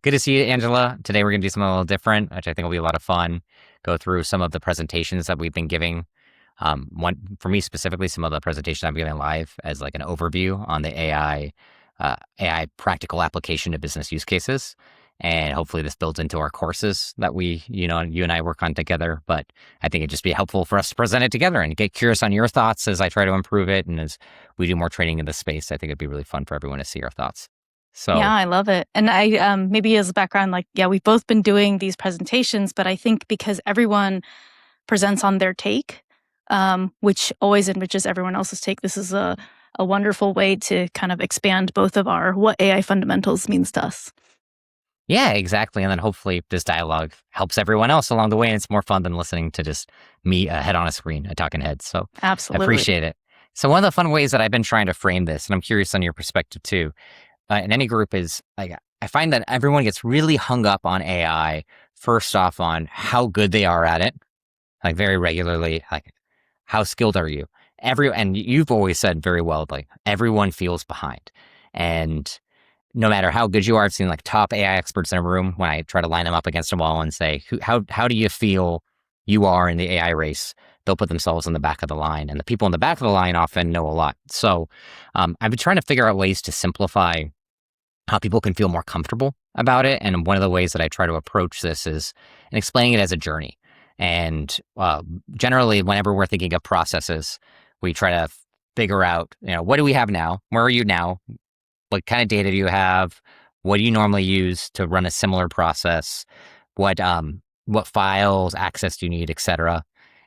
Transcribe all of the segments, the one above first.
Good to see you, Angela. Today we're going to do something a little different, which I think will be a lot of fun. Go through some of the presentations that we've been giving. One for me specifically, some of the presentations I'm giving live as like an overview on the AI practical application to business use cases. And hopefully this builds into our courses that you and I work on together. But I think it'd just be helpful for us to present it together and get curious on your thoughts as I try to improve it. And as we do more training in this space, I think it'd be really fun for everyone to see our thoughts. Yeah, So I love it. And I maybe as a background, we've both been doing these presentations, but I think because everyone presents on their take, which always enriches everyone else's take, this is a wonderful way to kind of expand both of our what AI fundamentals means to us. yeah, exactly. And then hopefully this dialogue helps everyone else along the way. And it's more fun than listening to just me, a head on a screen, a talking head. So Absolutely. I appreciate it. So one of the fun ways that I've been trying to frame this, and I'm curious on your perspective too, in any group is like, I find that everyone gets really hung up on AI, first off on how good they are at it, like very regularly, like how skilled are you? And you've always said very well, like everyone feels behind. And no matter how good you are, I've seen like top AI experts in a room when I try to line them up against a wall and say, how do you feel you are in the AI race? They'll put themselves in the back of the line, and the people in the back of the line often know a lot. So I've been trying to figure out ways to simplify how people can feel more comfortable about it. And one of the ways that I try to approach this is in explaining it as a journey. And generally, whenever we're thinking of processes, we try to figure out, what do we have now? Where are you now? What kind of data do you have? What do you normally use to run a similar process? What files, access do you need, et cetera?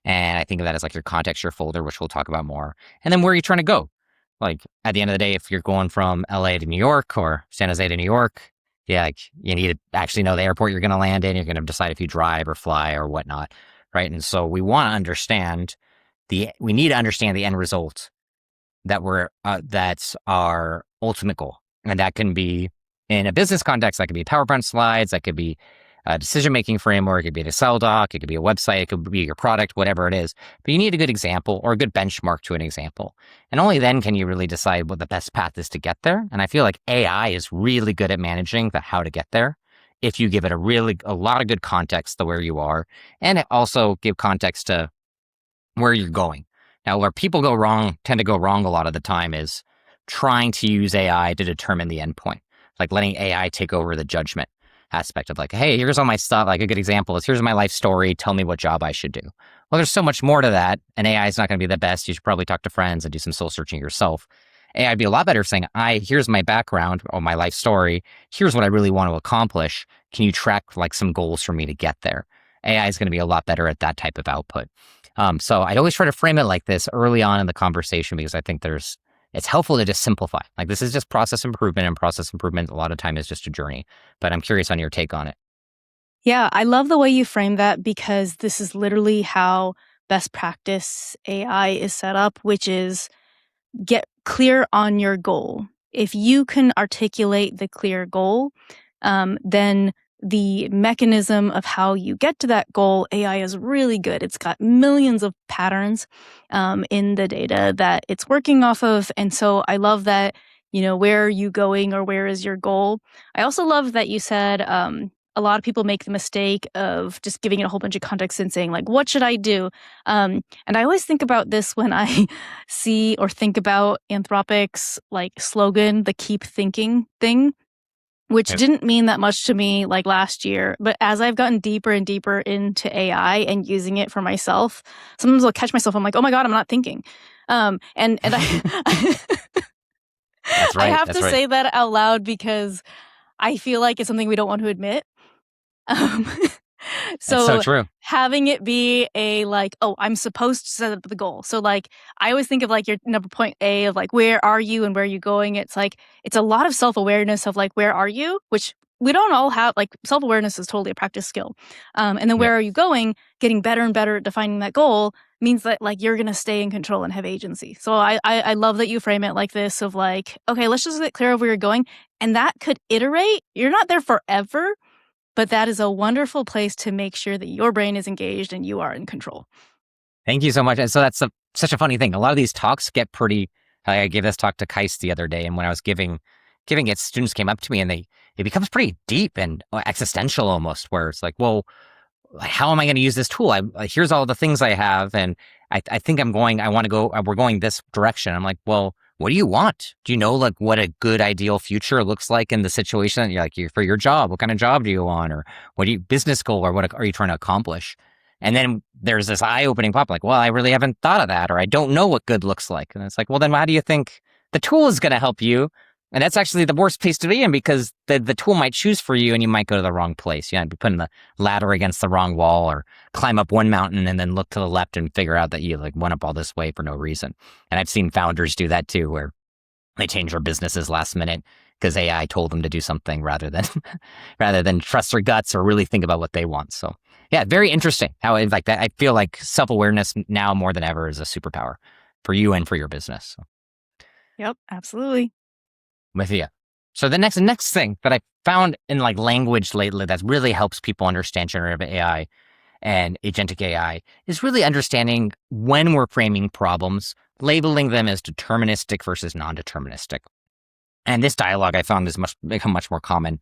And I think of that as like your context, your folder, which we'll talk about more. And then where are you trying to go? Like at the end of the day, if you're going from LA to New York or San Jose to New York, like you need to actually know the airport you're going to land in. You're going to decide if you drive or fly or whatnot, right? And so we want to understand we need to understand the end result that's our ultimate goal. And that can be in a business context, that could be PowerPoint slides, that could be a decision-making framework, it could be an Excel doc, it could be a website, it could be your product, whatever it is. But you need a good example or a good benchmark to an example. And only then can you really decide what the best path is to get there. And I feel like AI is really good at managing the how to get there if you give it a lot of good context to where you are, and also give context to where you're going. Now, where people tend to go wrong a lot of the time is trying to use AI to determine the endpoint, like letting AI take over the judgment aspect of like, hey, here's all my stuff. Like a good example is here's my life story. Tell me what job I should do. Well, there's so much more to that. And AI is not going to be the best. You should probably talk to friends and do some soul searching yourself. AI would be a lot better saying, here's my background or my life story. Here's what I really want to accomplish. Can you track like some goals for me to get there? AI is going to be a lot better at that type of output. So I'd always try to frame it like this early on in the conversation because I think it's helpful to just simplify. Like this is just process improvement, and process improvement a lot of time is just a journey. But I'm curious on your take on it. Yeah, I love the way you frame that because this is literally how best practice AI is set up, which is get clear on your goal. If you can articulate the clear goal, then the mechanism of how you get to that goal, AI is really good. It's got millions of patterns in the data that it's working off of. And so I love that, where are you going or where is your goal? I also love that you said a lot of people make the mistake of just giving it a whole bunch of context and saying, like, what should I do? And I always think about this when I see or think about Anthropic's like slogan, the keep thinking thing, which didn't mean that much to me like last year. But as I've gotten deeper and deeper into AI and using it for myself, sometimes I'll catch myself. I'm like, oh my God, I'm not thinking. And I, That's right. I have to say that out loud because I feel like it's something we don't want to admit. So true. Having it be a like, oh, I'm supposed to set up the goal. So like, I always think of like your number point A of like, where are you and where are you going? It's like, it's a lot of self-awareness of like, where are you? Which we don't all have, like self-awareness is totally a practice skill. And then where are you going? Getting better and better at defining that goal means that like, you're going to stay in control and have agency. So I love that you frame it like this of like, okay, let's just get clear of where you're going. And that could iterate. You're not there forever. But that is a wonderful place to make sure that your brain is engaged and you are in control. Thank you so much. And so that's such a funny thing. A lot of these talks get pretty, I gave this talk to Kais the other day. And when I was giving giving it, students came up to me and it becomes pretty deep and existential almost, where it's like, well, how am I going to use this tool? Here's all the things I have, and I think I want to go, we're going this direction. I'm like, well, what do you want? Do you know like what a good ideal future looks like in the situation that for your job? What kind of job do you want? Or what do you, business goal, or what are you trying to accomplish? And then there's this eye-opening pop, like, well, I really haven't thought of that, or I don't know what good looks like. And it's like, well, then how do you think the tool is going to help you? And that's actually the worst place to be in, because the tool might choose for you and you might go to the wrong place. You might be putting the ladder against the wrong wall, or climb up one mountain and then look to the left and figure out that you like went up all this way for no reason. And I've seen founders do that too, where they change their businesses last minute because AI told them to do something rather than trust their guts or really think about what they want. So yeah, very interesting how it, like that. I feel like self-awareness now more than ever is a superpower for you and for your business. So. Yep, absolutely. With you. So the next thing that I found in like language lately that really helps people understand generative AI and agentic AI is really understanding when we're framing problems, labeling them as deterministic versus non-deterministic. And this dialogue I found has become much more common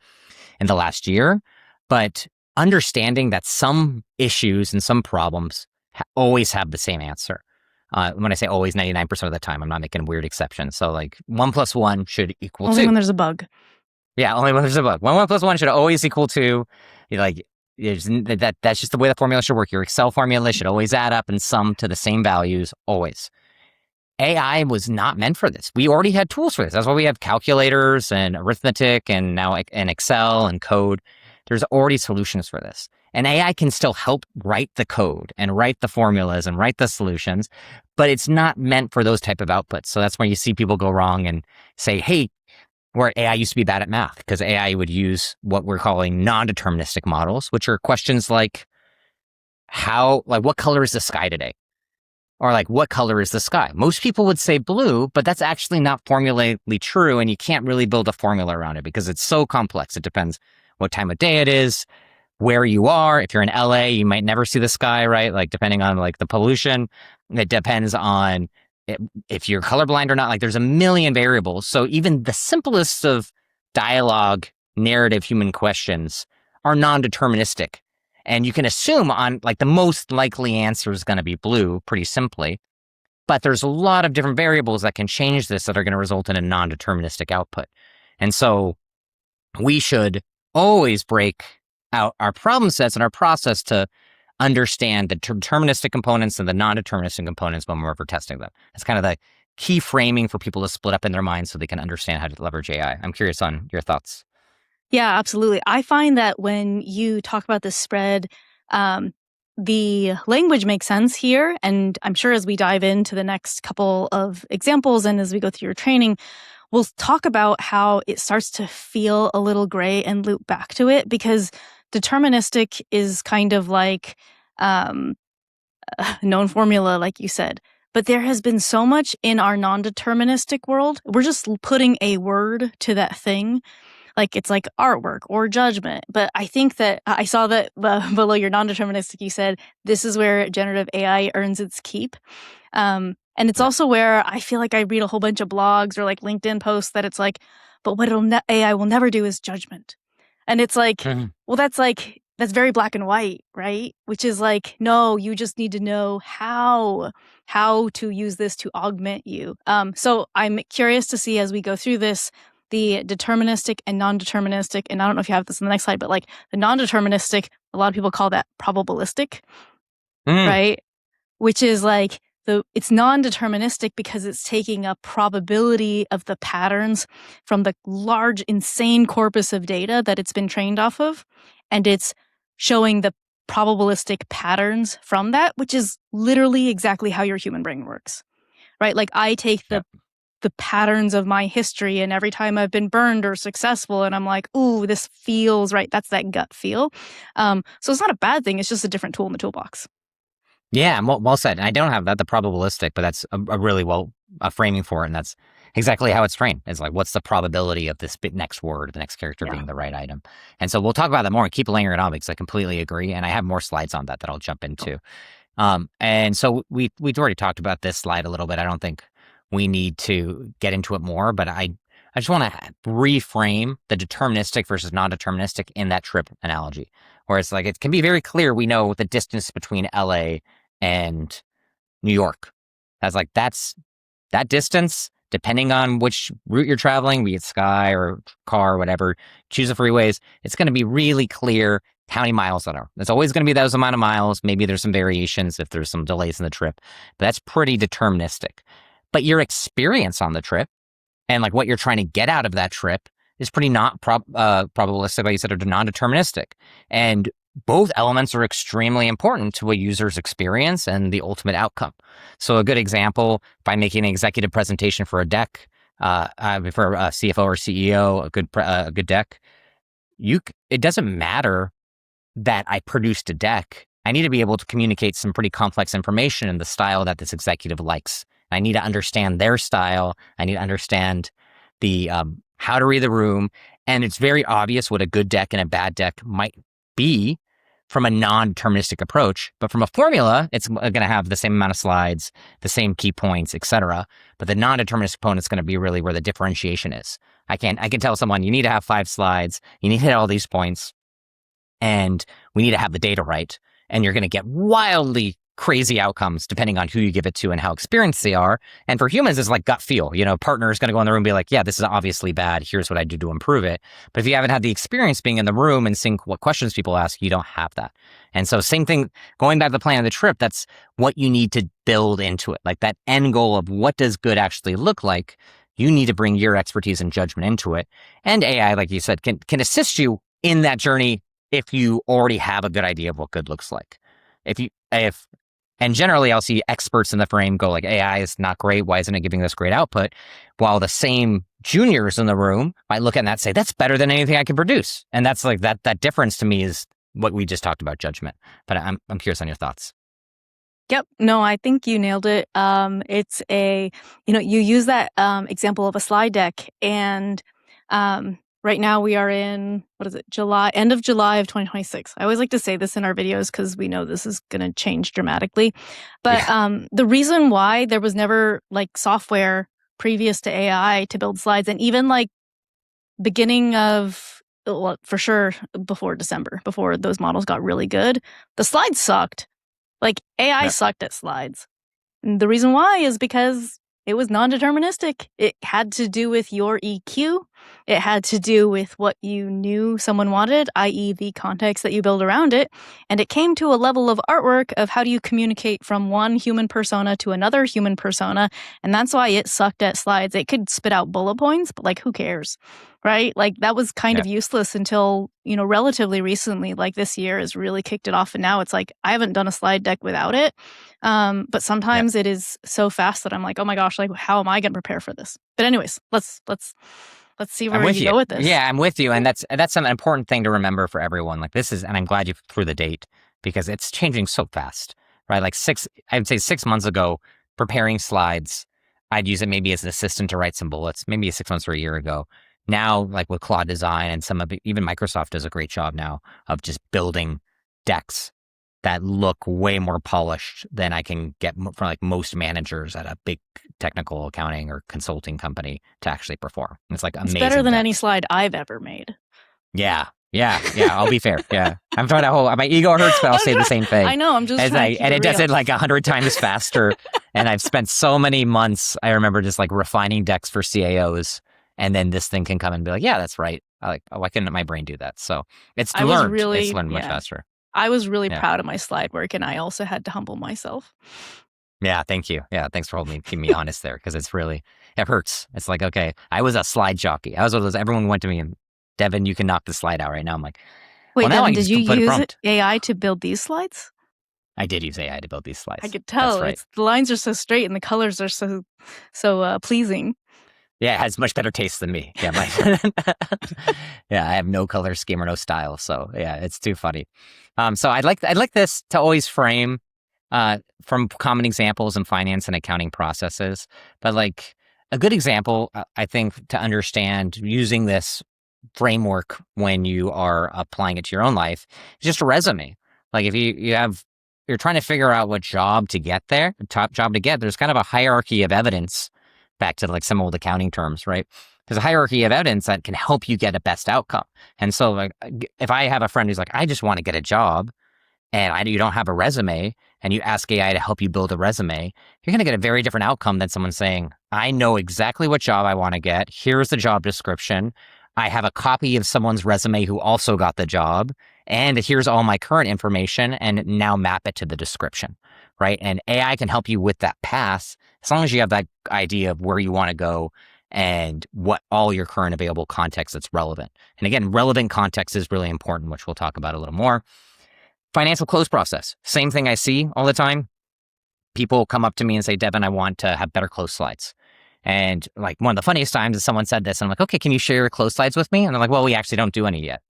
in the last year, but understanding that some issues and some problems always have the same answer. When I say always, 99% of the time, I'm not making weird exceptions. So like 1 + 1 should equal 2. Only when there's a bug. Yeah, only when there's a bug. 1 + 1 should always equal 2. Like that's just the way the formula should work. Your Excel formula should always add up and sum to the same values, always. AI was not meant for this. We already had tools for this. That's why we have calculators and arithmetic and now and Excel and code. There's already solutions for this. And AI can still help write the code and write the formulas and write the solutions, but it's not meant for those type of outputs. So that's where you see people go wrong and say, hey, where AI used to be bad at math, because AI would use what we're calling non-deterministic models, which are questions like what color is the sky today? Or like, what color is the sky? Most people would say blue, but that's actually not formulaically true. And you can't really build a formula around it because it's so complex. It depends what time of day it is, where you are. If you're in LA, you might never see the sky, right? Like depending on like the pollution, it depends on if you're colorblind or not. Like there's a million variables. So even the simplest of dialogue, narrative, human questions are non-deterministic. And you can assume on like the most likely answer is going to be blue pretty simply. But there's a lot of different variables that can change this that are going to result in a non-deterministic output. And so we should always break out our problem sets and our process to understand the deterministic components and the non-deterministic components when we're ever testing them. It's kind of the key framing for people to split up in their minds so they can understand how to leverage AI. I'm curious on your thoughts. Yeah, absolutely. I find that when you talk about this spread, the language makes sense here. And I'm sure as we dive into the next couple of examples and as we go through your training, we'll talk about how it starts to feel a little gray and loop back to it, because deterministic is kind of like a known formula, like you said. But there has been so much in our non-deterministic world. We're just putting a word to that thing. Like it's like artwork or judgment. But I think that I saw that below your non-deterministic, you said this is where generative AI earns its keep. And it's also where I feel like I read a whole bunch of blogs or like LinkedIn posts that it's like, but what AI will never do is judgment. And it's like, well, that's very black and white, right? Which is like, no, you just need to know how to use this to augment you. So I'm curious to see as we go through this, the deterministic and non-deterministic, and I don't know if you have this on the next slide, but like the non-deterministic, a lot of people call that probabilistic, right? Which is like it's non-deterministic because it's taking a probability of the patterns from the large, insane corpus of data that it's been trained off of, and it's showing the probabilistic patterns from that, which is literally exactly how your human brain works, right? Like I take the patterns of my history, and every time I've been burned or successful, and I'm like, ooh, this feels right. That's that gut feel. So it's not a bad thing. It's just a different tool in the toolbox. Yeah, well said. And I don't have that, the probabilistic, but that's a really a framing for it. And that's exactly how it's trained. It's like, what's the probability of this next word, the next character being the right item? And so we'll talk about that more and keep layering it on because I completely agree. And I have more slides on that I'll jump into. And so we've already talked about this slide a little bit. I don't think we need to get into it more, but I I just want to reframe the deterministic versus non-deterministic in that trip analogy, where it's like it can be very clear we know the distance between LA and New York. That's that distance, depending on which route you're traveling, be it sky or car or whatever, choose the freeways, it's going to be really clear how many miles that are. There's always going to be those amount of miles. Maybe there's some variations if there's some delays in the trip, but that's pretty deterministic. But your experience on the trip and like what you're trying to get out of that trip is pretty not probabilistic, like you said, or non-deterministic. And both elements are extremely important to a user's experience and the ultimate outcome. So a good example, if I'm making an executive presentation for a deck, for a CFO or CEO, a good deck, it doesn't matter that I produced a deck. I need to be able to communicate some pretty complex information in the style that this executive likes. I need to understand their style. I need to understand the how to read the room. And it's very obvious what a good deck and a bad deck might be from a non-deterministic approach. But from a formula, it's going to have the same amount of slides, the same key points, etc. But the non-deterministic component is going to be really where the differentiation is. I can tell someone, you need to have 5 slides, you need to hit all these points, and we need to have the data right. And you're going to get wildly crazy outcomes depending on who you give it to and how experienced they are. And for humans, it's like gut feel. Partner is going to go in the room and be like, yeah, this is obviously bad. Here's what I do to improve it. But if you haven't had the experience being in the room and seeing what questions people ask, you don't have that. And so same thing, going back to the plan of the trip, that's what you need to build into it. Like that end goal of what does good actually look like, you need to bring your expertise and judgment into it. And AI, like you said, can assist you in that journey if you already have a good idea of what good looks like. And generally, I'll see experts in the frame go like, AI is not great. Why isn't it giving this great output? While the same juniors in the room might look at that and say, that's better than anything I can produce. And that's like that difference to me is what we just talked about, judgment. But I'm curious on your thoughts. Yep. No, I think you nailed it. It's you use that example of a slide deck, and right now we are in, end of July of 2026. I always like to say this in our videos because we know this is going to change dramatically. But the reason why there was never like software previous to AI to build slides, and even like beginning of, well, for sure before December, before those models got really good, the slides sucked. Like AI sucked at slides. And the reason why is because it was non-deterministic. It had to do with your EQ. It had to do with what you knew someone wanted, i.e. the context that you build around it. And it came to a level of artwork of how do you communicate from one human persona to another human persona. And that's why it sucked at slides. It could spit out bullet points, but like, who cares? Right? Like that was kind of useless until, relatively recently, like this year has really kicked it off. And now it's like, I haven't done a slide deck without it. But sometimes it is so fast that I'm like, oh my gosh, like how am I going to prepare for this? But anyways, let's see where you go with this. Yeah, I'm with you. And that's an important thing to remember for everyone. Like this is, and I'm glad you threw the date because it's changing so fast, right? Like I would say 6 months ago, preparing slides, I'd use it maybe as an assistant to write some bullets, maybe 6 months or a year ago. Now, like with Claude Design and even Microsoft does a great job now of just building decks that look way more polished than I can get from like most managers at a big technical accounting or consulting company to actually perform. It's like amazing. It's better than decks. any slide I've ever made. Yeah. I'll be fair. Yeah, I'm trying to my ego hurts, but I'll say the same thing. I know. I'm just trying to keep and it real. does it like 100 times faster. And I've spent so many months. I remember just like refining decks for CAOs. And then this thing can come and be like, yeah, that's right. Why couldn't my brain do that? So it's learned much faster. I was really proud of my slide work, and I also had to humble myself. Yeah, thank you. Yeah, thanks for keeping me honest there, because it hurts. It's like, okay, I was a slide jockey. I was one of those, everyone went to me and, Devin, you can knock the slide out right now. I'm like, wait, Devin, did you use AI to build these slides? I did use AI to build these slides. I could tell. Right. The lines are so straight and the colors are so pleasing. Yeah, it has much better taste than me. Yeah, yeah, I have no color scheme or no style. So yeah, it's too funny. So I'd like this to always frame from common examples in finance and accounting processes. But like a good example, I think, to understand using this framework when you are applying it to your own life is just a resume. Like if you're trying to figure out what job to get there, the top job to get, there's kind of a hierarchy of evidence. Back to like some old accounting terms, right? there's a hierarchy of evidence that can help you get a best outcome. And so like, if I have a friend who's like, I just want to get a job, and you don't have a resume, and you ask AI to help you build a resume, you're going to get a very different outcome than someone saying, I know exactly what job I want to get. Here's the job description. I have a copy of someone's resume who also got the job. And here's all my current information, and now map it to the description, right? And AI can help you with that path as long as you have that idea of where you want to go and what all your current available context that's relevant. And again, relevant context is really important, which we'll talk about a little more. Financial close process. Same thing I see all the time. People come up to me and say, Devon, I want to have better close slides. And like one of the funniest times is someone said this, and I'm like, okay, can you share your close slides with me? And they're like, well, we actually don't do any yet.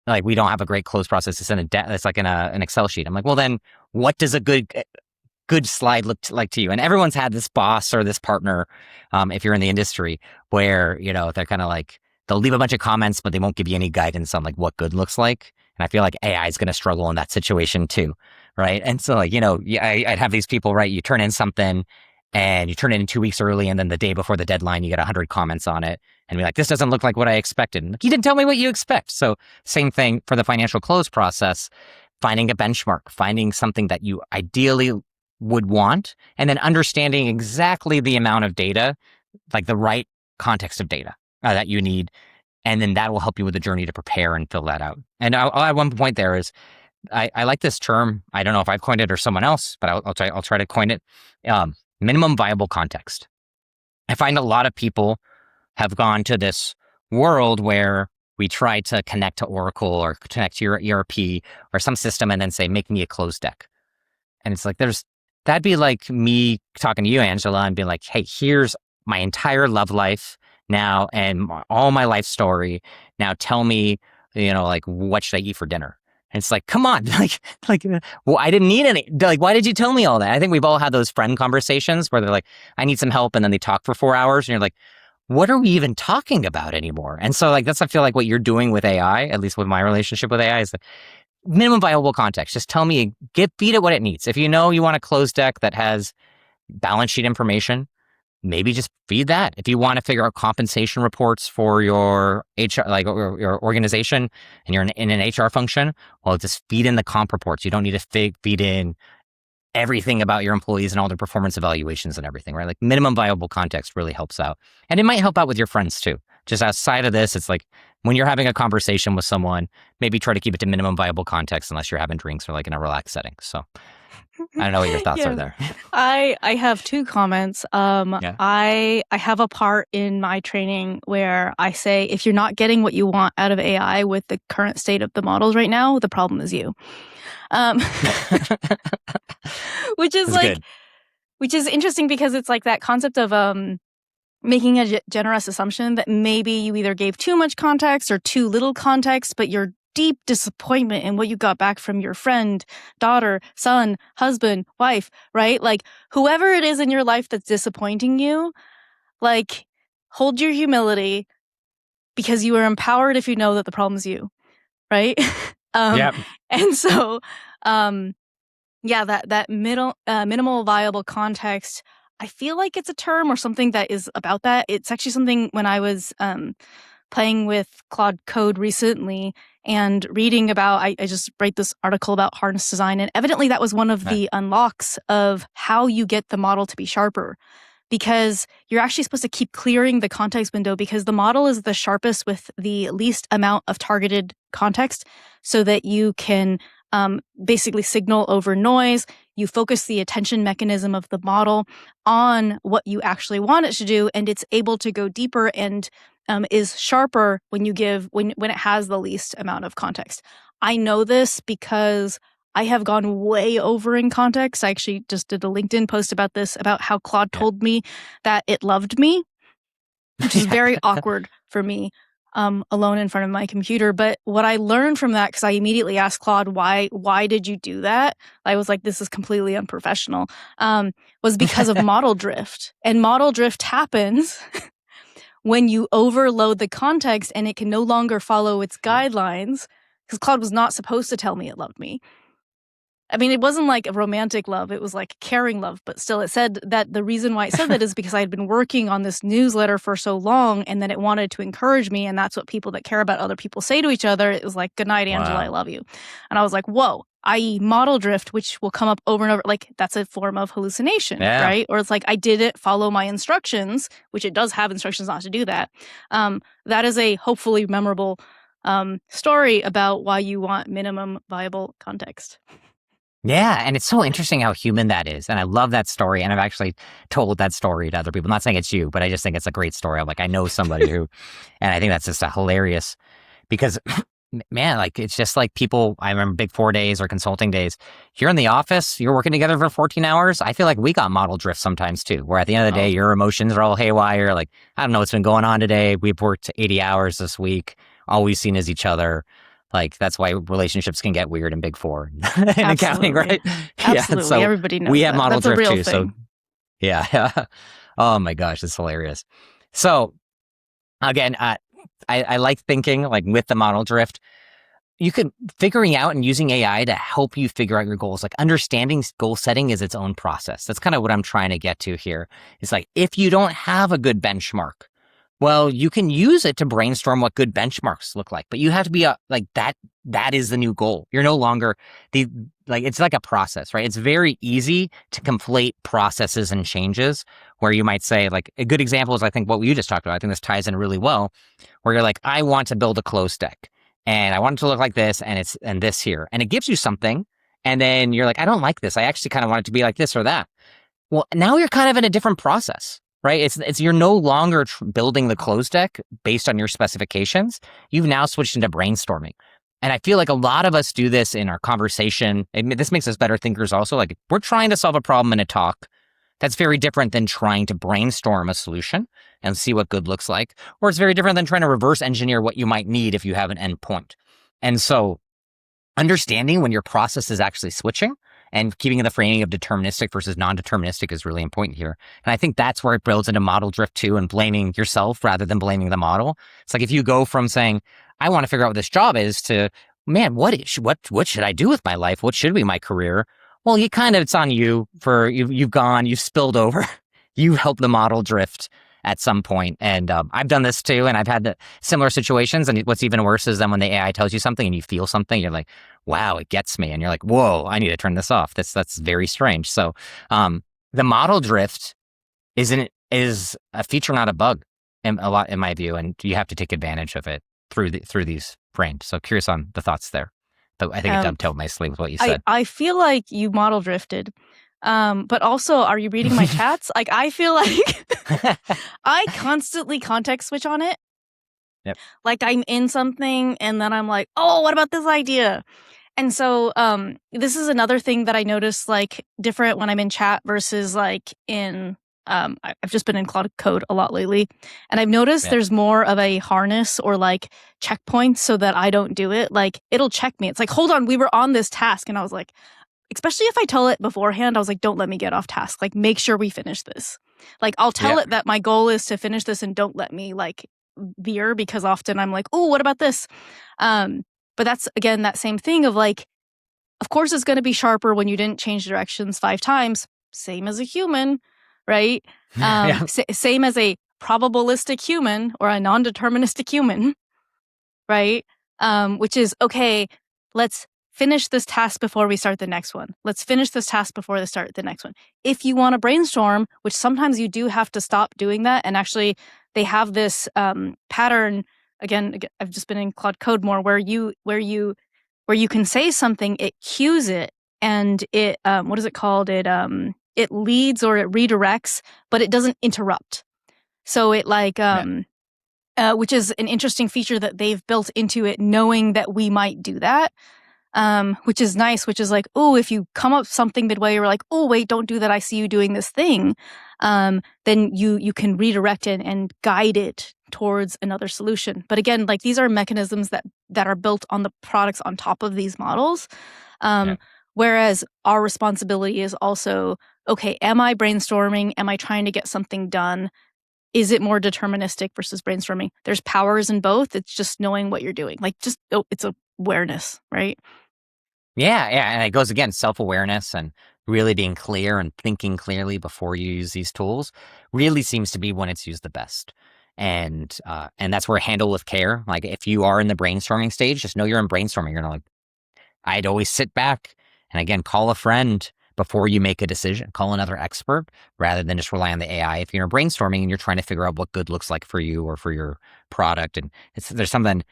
Like, we don't have a great close process. It's it's like in an Excel sheet. I'm like, well, then what does a good slide look like to you? And everyone's had this boss or this partner, if you're in the industry, where, they're kind of like, they'll leave a bunch of comments, but they won't give you any guidance on like what good looks like. And I feel like AI is going to struggle in that situation too, right? And so like, I'd have these people, right? You turn in something and you turn it in 2 weeks early, and then the day before the deadline, you get 100 comments on it and be like, this doesn't look like what I expected. And like, you didn't tell me what you expect. So same thing for the financial close process, finding a benchmark, finding something that you ideally would want, and then understanding exactly the amount of data, like the right context of data that you need. And then that will help you with the journey to prepare and fill that out. And I'll add one point there is, I like this term. I don't know if I've coined it or someone else, but I'll try to coin it. Minimum viable context. I find a lot of people have gone to this world where we try to connect to Oracle or connect to your ERP or some system and then say, make me a closed deck. And it's like, that'd be like me talking to you, Angela, and being like, hey, here's my entire love life now and all my life story. Now tell me, like, what should I eat for dinner? And it's like, come on, well, I didn't need any. Like, why did you tell me all that? I think we've all had those friend conversations where they're like, I need some help. And then they talk for 4 hours and you're like, what are we even talking about anymore? And so like, I feel like what you're doing with AI, at least with my relationship with AI, is the minimum viable context. Just tell me, feed it what it needs. If you want a closed deck that has balance sheet information, maybe just feed that. If you want to figure out compensation reports for your HR, like your organization, and you're in an HR function, well, just feed in the comp reports. You don't need to feed in everything about your employees and all their performance evaluations and everything, right? Like minimum viable context really helps out. And it might help out with your friends too. Just outside of this, it's like when you're having a conversation with someone, maybe try to keep it to minimum viable context unless you're having drinks or like in a relaxed setting. So I don't know what your thoughts are there. I have 2 comments. I have a part in my training where I say, if you're not getting what you want out of AI with the current state of the models right now, the problem is you. Which is like, which is interesting because it's like that concept of making a generous assumption that maybe you either gave too much context or too little context, but your deep disappointment in what you got back from your friend, daughter, son, husband, wife, right? Like whoever it is in your life that's disappointing you, like hold your humility, because you are empowered if you know that the problem is you, right? Yep. And so, that minimal viable context, I feel like it's a term or something that is about that. It's actually something when I was playing with Claude Code recently and reading about, I just write this article about harness design, and evidently that was one of the unlocks of how you get the model to be sharper, because you're actually supposed to keep clearing the context window, because the model is the sharpest with the least amount of targeted context, so that you can basically signal over noise. You focus the attention mechanism of the model on what you actually want it to do, and it's able to go deeper and is sharper when it has the least amount of context. I know this because I have gone way over in context. I actually just did a LinkedIn post about this, about how Claude told me that it loved me, which is very awkward for me, alone in front of my computer. But what I learned from that, because I immediately asked Claude, why did you do that? I was like, this is completely unprofessional, was because of model drift. And model drift happens when you overload the context and it can no longer follow its guidelines, because Claude was not supposed to tell me it loved me. I mean, it wasn't like a romantic love. It was like caring love. But still, it said that the reason why it said that is because I had been working on this newsletter for so long, and then it wanted to encourage me. And that's what people that care about other people say to each other. It was like, good night, Angela, I Wow. love you. And I was like, whoa, i.e. model drift, which will come up over and over. Like, that's a form of hallucination, Yeah. right? Or it's like, I didn't follow my instructions, which it does have instructions not to do that. That is a hopefully memorable story about why you want minimum viable context. Yeah, and it's so interesting how human that is. And I love that story. And I've actually told that story to other people. I'm not saying it's you, but I just think it's a great story. I'm like, I know somebody who, and I think that's just a hilarious because, man, like it's just like people, I remember Big 4 days or consulting days. You're in the office, you're working together for 14 hours. I feel like we got model drift sometimes too, where at the end of the day, Oh, your emotions are all haywire. Like, I don't know what's been going on today. We've worked 80 hours this week. All we've seen is each other. Like, that's why relationships can get weird in Big Four in accounting, absolutely. right? Yeah. And Absolutely. so Everybody we knows have that. model That's a drift real too. So thing. yeah. Oh my gosh, it's hilarious. So again, I like thinking like with the model drift, you could figuring out and using AI to help you figure out your goals. Like understanding goal setting is its own process. That's kind of what I'm trying to get to here. It's like if you don't have a good benchmark, well, you can use it to brainstorm what good benchmarks look like, but you have to be like that. That is the new goal. You're no longer it's like a process, right? It's very easy to conflate processes and changes where you might say like a good example is I think what you just talked about. I think this ties in really well where you're like, I want to build a closed deck and I want it to look like this and this here. And it gives you something. And then you're like, I don't like this. I actually kind of want it to be like this or that. Well, now you're kind of in a different process, right? It's you're no longer building the closed deck based on your specifications. You've now switched into brainstorming. And I feel like a lot of us do this in our conversation. This makes us better thinkers also. Like we're trying to solve a problem in a talk. That's very different than trying to brainstorm a solution and see what good looks like. Or it's very different than trying to reverse engineer what you might need if you have an endpoint. And so understanding when your process is actually switching and keeping in the framing of deterministic versus non-deterministic is really important here. And I think that's where it builds into model drift too and blaming yourself rather than blaming the model. It's like if you go from saying, I want to figure out what this job is to, man, what should I do with my life? What should be my career? Well, it's on you for you've spilled over. You helped the model drift at some point. And I've done this too. And I've had similar situations. And what's even worse is then when the AI tells you something and you feel something, you're like, wow, it gets me. And you're like, whoa, I need to turn this off. That's very strange. So the model drift is a feature, not a bug in my view. And you have to take advantage of it through these frames. So curious on the thoughts there. But I think it dovetailed nicely with what you said. I feel like you model drifted. But also, are you reading my chats? Like, I feel like I constantly context switch on it. Yep. Like I'm in something and then I'm like, oh, what about this idea? And so this is another thing that I notice like different when I'm in chat versus like in I've just been in Claude Code a lot lately. And I've noticed there's more of a harness or like checkpoints so that I don't do it. Like it'll check me. It's like, hold on, we were on this task. And I was like, especially if I tell it beforehand, I was like, don't let me get off task. Like, make sure we finish this. Like, I'll tell it that my goal is to finish this and don't let me like veer because often I'm like, oh, what about this? But that's, again, that same thing of like, of course, it's going to be sharper when you didn't change directions 5 times. Same as a human, right? Same as a probabilistic human or a non-deterministic human, right? Which is, okay, let's finish this task before we start the next one. Let's finish this task before they start the next one. If you want to brainstorm, which sometimes you do have to stop doing that, and actually they have this pattern. Again, I've just been in Claude Code more, where you can say something, it cues it, and it what is it called? It leads or it redirects, but it doesn't interrupt. So it like which is an interesting feature that they've built into it, knowing that we might do that. Which is nice, which is like, oh, if you come up with something midway, you're like, oh, wait, don't do that. I see you doing this thing. Then you can redirect it and guide it towards another solution. But again, like these are mechanisms that are built on the products on top of these models. Whereas our responsibility is also, okay, am I brainstorming? Am I trying to get something done? Is it more deterministic versus brainstorming? There's powers in both. It's just knowing what you're doing. Like it's awareness, right? Yeah. And it goes again, self-awareness and really being clear and thinking clearly before you use these tools really seems to be when it's used the best. And that's where handle with care. Like if you are in the brainstorming stage, just know you're in brainstorming. You're gonna like, I'd always sit back and again, call a friend before you make a decision. Call another expert rather than just rely on the AI. If you're brainstorming and you're trying to figure out what good looks like for you or for your product, and there's something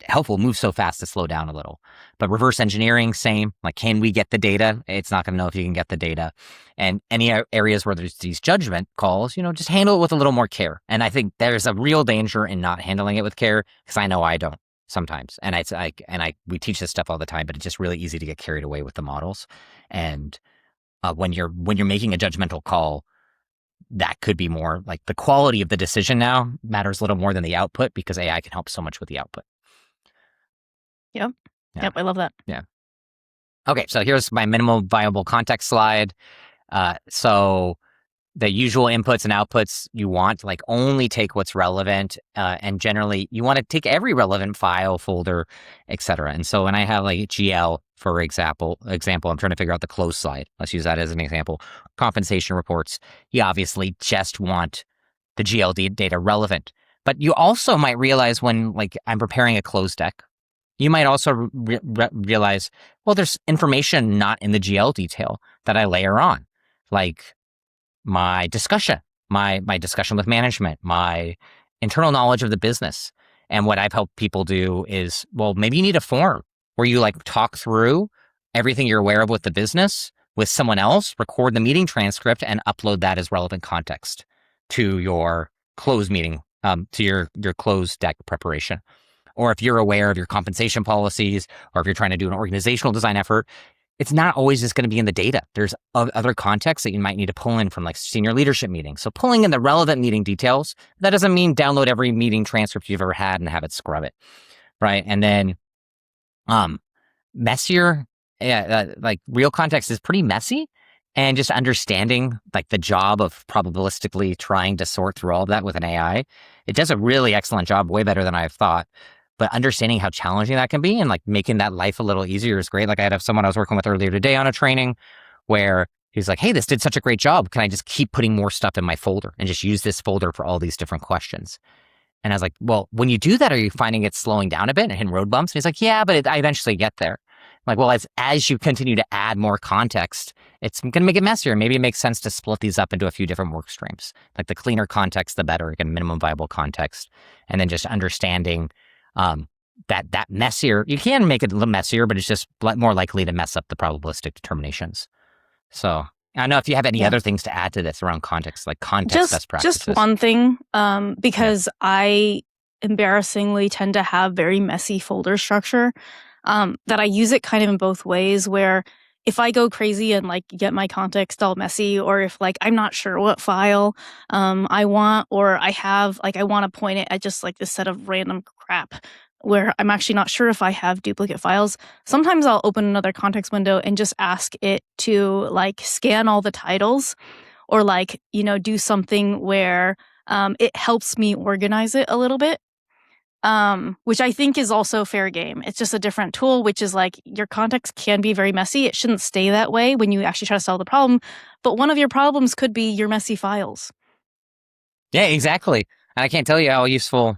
helpful, move so fast to slow down a little. But reverse engineering, same. Like, can we get the data? It's not going to know if you can get the data. And any areas where there's these judgment calls, just handle it with a little more care. And I think there's a real danger in not handling it with care because I know I don't sometimes. And we teach this stuff all the time, but it's just really easy to get carried away with the models. And when you're making a judgmental call, that could be more like the quality of the decision now matters a little more than the output because AI can help so much with the output. Yep. Yeah. Yep. I love that. Yeah. Okay. So here's my minimal viable context slide. So the usual inputs and outputs you want, like only take what's relevant. And generally you want to take every relevant file, folder, etc. And so when I have like GL, for example, I'm trying to figure out the close slide. Let's use that as an example. Compensation reports. You obviously just want the GL data relevant, but you also might realize when like I'm preparing a close deck, you might also realize, well, there's information not in the GL detail that I layer on, like my discussion, my discussion with management, my internal knowledge of the business. And what I've helped people do is, well, maybe you need a form where you like talk through everything you're aware of with the business with someone else, record the meeting transcript and upload that as relevant context to your close meeting, to your close deck preparation. Or if you're aware of your compensation policies, or if you're trying to do an organizational design effort, it's not always just going to be in the data. There's other contexts that you might need to pull in from like senior leadership meetings. So pulling in the relevant meeting details, that doesn't mean download every meeting transcript you've ever had and have it scrub it, right? And then messier, like real context is pretty messy. And just understanding like the job of probabilistically trying to sort through all of that with an AI, it does a really excellent job, way better than I've thought. But understanding how challenging that can be and like making that life a little easier is great. Like I had someone I was working with earlier today on a training where he's like, hey, this did such a great job. Can I just keep putting more stuff in my folder and just use this folder for all these different questions? And I was like, well, when you do that, are you finding it slowing down a bit and hitting road bumps? And he's like, yeah, but I eventually get there. I'm like, well, as you continue to add more context, it's going to make it messier. Maybe it makes sense to split these up into a few different work streams. Like the cleaner context, the better, again, minimum viable context. And then just understanding that messier, you can make it a little messier, but it's just more likely to mess up the probabilistic determinations. So I don't know if you have any other things to add to this around context, like context best practices. Just one thing, because I embarrassingly tend to have very messy folder structure, that I use it kind of in both ways, where if I go crazy and like get my context all messy, or if like I'm not sure what file I want, or I want to point it at just like this set of random crap where I'm actually not sure if I have duplicate files, sometimes I'll open another context window and just ask it to like scan all the titles, or like, do something where it helps me organize it a little bit. Which I think is also fair game. It's just a different tool, which is like your context can be very messy. It shouldn't stay that way when you actually try to solve the problem. But one of your problems could be your messy files. Yeah, exactly. And I can't tell you how useful.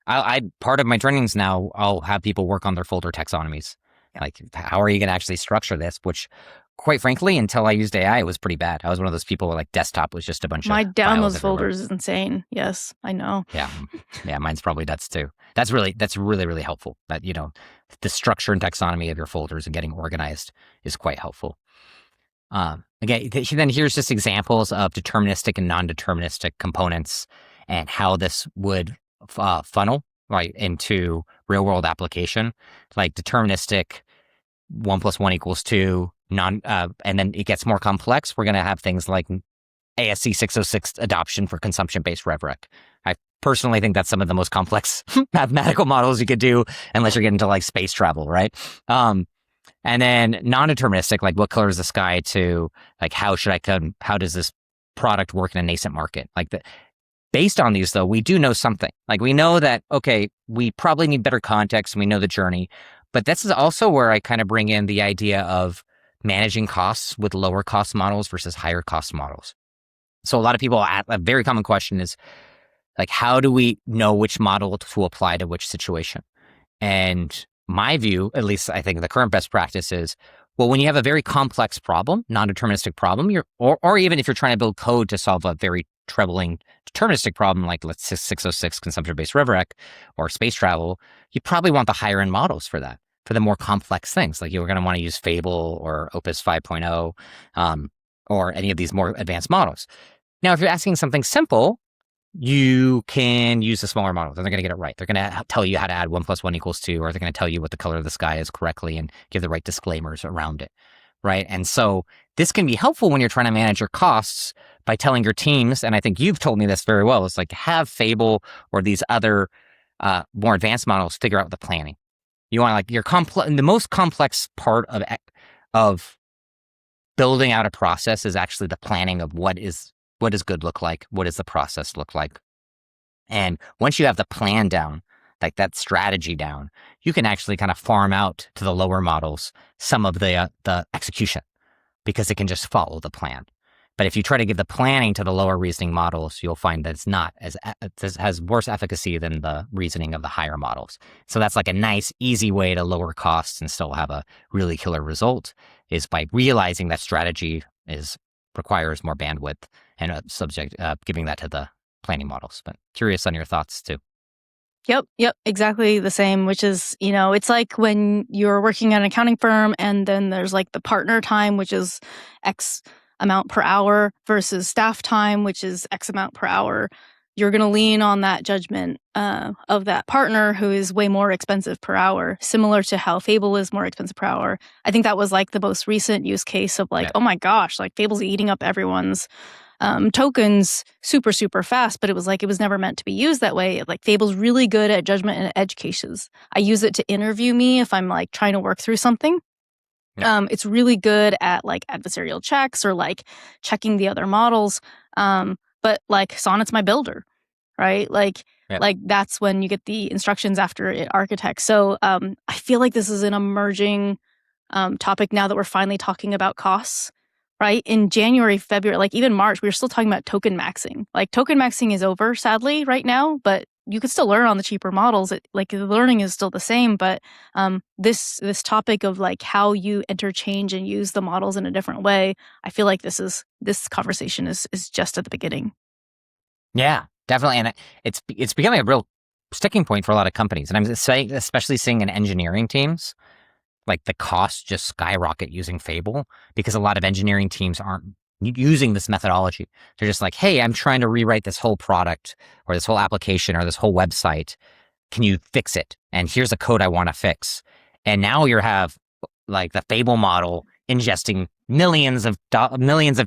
I part of my trainings now, I'll have people work on their folder taxonomies. Like, how are you going to actually structure this? Which, quite frankly, until I used AI, it was pretty bad. I was one of those people where like desktop was just a bunch my of downloads folders is insane. Yes, I know. Yeah, mine's probably nuts too. That's really helpful. That the structure and taxonomy of your folders and getting organized is quite helpful. Again, then here's just examples of deterministic and non-deterministic components and how this would funnel right into real world application. Like deterministic, 1 + 1 = 2. And then it gets more complex. We're going to have things like ASC 606 adoption for consumption-based rev rec. I personally think that's some of the most complex mathematical models you could do, unless you're getting to like space travel, right? And then non-deterministic, like what color is the sky, to like how does this product work in a nascent market? Like based on these, though, we do know something. Like we know that, okay, we probably need better context and we know the journey, But this is also where I kind of bring in the idea of managing costs with lower cost models versus higher cost models. So a lot of people, a very common question is like, how do we know which model to apply to which situation? And my view, at least I think the current best practice is, well, when you have a very complex problem, non-deterministic problem, or even if you're trying to build code to solve a very troubling deterministic problem, like let's say 606 consumption-based RevRec or space travel, you probably want the higher end models for that, for the more complex things. Like you're going to want to use Fable or Opus 5.0, or any of these more advanced models. Now, if you're asking something simple, you can use the smaller models. They're going to get it right. They're going to tell you how to add 1 + 1 = 2, or they're going to tell you what the color of the sky is correctly and give the right disclaimers around it, right? And so this can be helpful when you're trying to manage your costs by telling your teams, and I think you've told me this very well, it's like have Fable or these other more advanced models figure out the planning. You want like the most complex part of building out a process is actually the planning of what does good look like? What does the process look like? And once you have the plan down, like that strategy down, you can actually kind of farm out to the lower models some of the execution because it can just follow the plan. But if you try to give the planning to the lower reasoning models, you'll find that it's not it has worse efficacy than the reasoning of the higher models. So that's like a nice, easy way to lower costs and still have a really killer result is by realizing that strategy requires more bandwidth and giving that to the planning models. But curious on your thoughts too. Yep, exactly the same, which is, it's like when you're working at an accounting firm and then there's like the partner time, which is X amount per hour versus staff time, which is X amount per hour. You're going to lean on that judgment of that partner who is way more expensive per hour, similar to how Fable is more expensive per hour. I think that was like the most recent use case of like, oh my gosh, like Fable's eating up everyone's tokens super, super fast, but it was never meant to be used that way. Like Fable's really good at judgment and edge cases. I use it to interview me if I'm like trying to work through something. It's really good at like adversarial checks or like checking the other models. But like Sonnet's my builder, right? Like that's when you get the instructions after it architects. So I feel like this is an emerging topic now that we're finally talking about costs, right? In January, February, like even March, we were still talking about token maxing. Like token maxing is over, sadly, right now, but you could still learn on the cheaper models. Like the learning is still the same, but this topic of like how you interchange and use the models in a different way, I feel like this conversation is just at the beginning. Yeah, definitely, and it's becoming a real sticking point for a lot of companies, and I'm especially seeing in engineering teams, like the costs just skyrocket using Fable because a lot of engineering teams aren't using this methodology. They're just like, hey, I'm trying to rewrite this whole product or this whole application or this whole website. Can you fix it? And here's a code I want to fix. And now you have like the Fable model ingesting millions of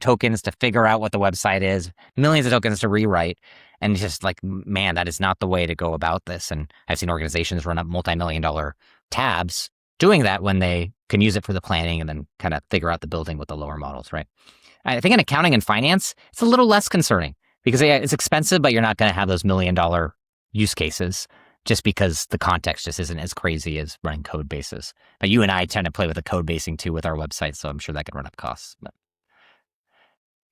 tokens to figure out what the website is, millions of tokens to rewrite. And just like, man, that is not the way to go about this. And I've seen organizations run up multi-million-dollar tabs doing that when they can use it for the planning and then kind of figure out the building with the lower models, right? I think in accounting and finance, it's a little less concerning because it's expensive, but you're not going to have those $1 million use cases just because the context just isn't as crazy as running code bases. But you and I tend to play with the code basing too with our website, so I'm sure that can run up costs. But.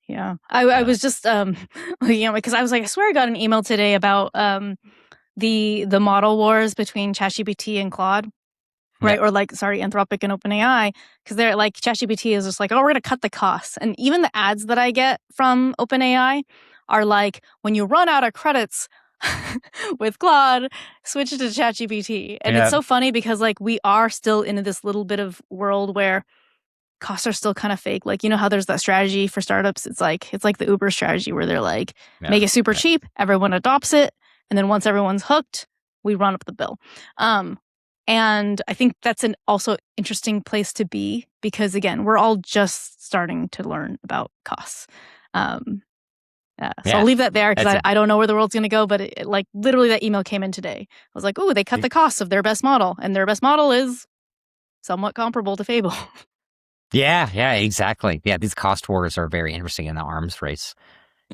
Yeah, I was just because I was like, I swear I got an email today about the model wars between ChatGPT and Claude. Right. Yeah. Or like, Anthropic and OpenAI, because they're like, ChatGPT is just like, oh, we're going to cut the costs. And even the ads that I get from OpenAI are like, when you run out of credits with Claude, switch to ChatGPT. And it's so funny because like we are still in this little bit of world where costs are still kind of fake. Like, how there's that strategy for startups. It's like the Uber strategy where they're like, make it super cheap. Everyone adopts it. And then once everyone's hooked, we run up the bill. And I think that's an also interesting place to be because, again, we're all just starting to learn about costs. So I'll leave that there because I don't know where the world's going to go. But it, like literally that email came in today. I was like, oh, they cut the costs of their best model. And their best model is somewhat comparable to Fable. Yeah, exactly. Yeah, these cost wars are very interesting in the arms race.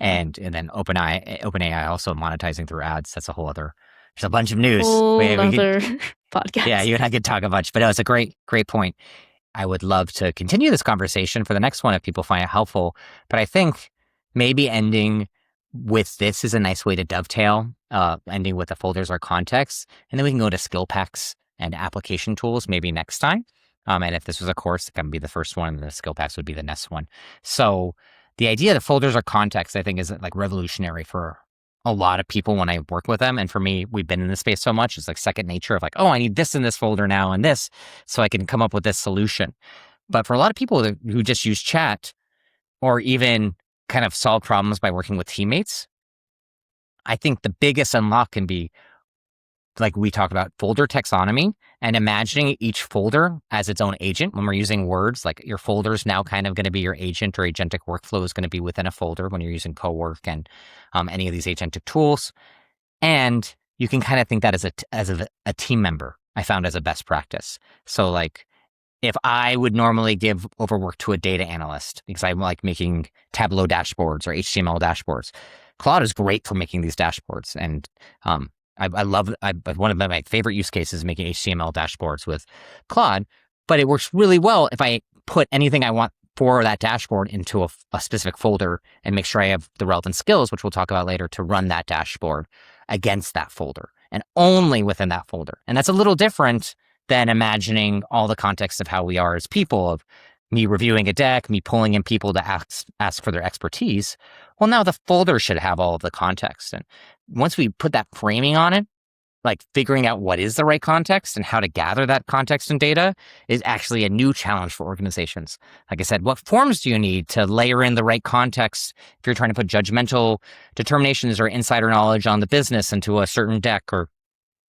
And then OpenAI also monetizing through ads. That's a whole other there's a bunch of news. Whole We could, other yeah, podcast. you and I could talk a bunch, but it was a great point. I would love to continue this conversation for the next one if people find it helpful. But I think maybe ending with this is a nice way to dovetail, ending with the folders or context. And then we can go to skill packs and application tools maybe next time. And if this was a course, it can be the first one, and the skill packs would be the next one. So the idea that folders or context, I think, is like revolutionary for a lot of people when I work with them. And for me, we've been in this space so much, it's like second nature of like, oh, I need this in this folder now and this, so I can come up with this solution. But for a lot of people who just use chat or even kind of solve problems by working with teammates, I think the biggest unlock can be, like we talked about, folder taxonomy and imagining each folder as its own agent. When we're using words, like your folder is now kind of going to be your agent, or agentic workflow is going to be within a folder when you're using Cowork and any of these agentic tools. And you can kind of think that as a team member, I found, as a best practice. So like, if I would normally give over work to a data analyst because I like making Tableau dashboards or HTML dashboards, Claude is great for making these dashboards. And I love one of my favorite use cases is making HTML dashboards with Claude, but it works really well if I put anything I want for that dashboard into a specific folder and make sure I have the relevant skills, which we'll talk about later, to run that dashboard against that folder and only within that folder. And that's a little different than imagining all the context of how we are as people, of me reviewing a deck, me pulling in people to ask for their expertise. Well, now the folder should have all of the context. And once we put that framing on it, like figuring out what is the right context and how to gather that context and data is actually a new challenge for organizations. Like I said, what forms do you need to layer in the right context if you're trying to put judgmental determinations or insider knowledge on the business into a certain deck or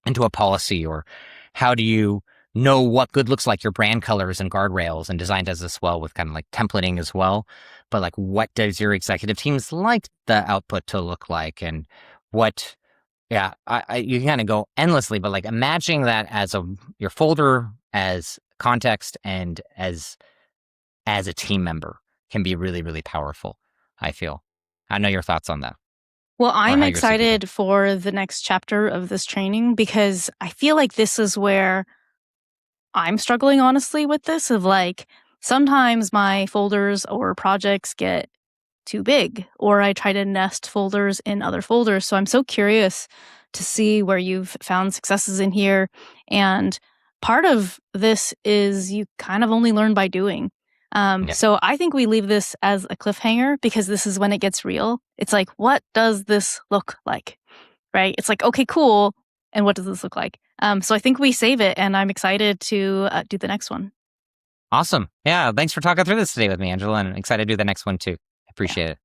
into a policy? Or how do you know what good looks like, your brand colors and guardrails? And design does this well with kind of like templating as well. But like, what does your executive teams like the output to look like? And what, yeah, you can kind of go endlessly, but like imagining that as your folder as context and as a team member can be really, really powerful, I feel. I know your thoughts on that. Well, I'm how you're seeing people. excited for the next chapter of this training because I feel like this is where I'm struggling, honestly, with this. Of like, sometimes my folders or projects get too big, or I try to nest folders in other folders. So I'm so curious to see where you've found successes in here. And part of this is you kind of only learn by doing. Yeah. So I think we leave this as a cliffhanger because this is when it gets real. It's like, what does this look like? Right? It's like, okay, cool. And what does this look like? So I think we save it, and I'm excited to do the next one. Awesome. Yeah. Thanks for talking through this today with me, Angela. And I'm excited to do the next one too. Appreciate it.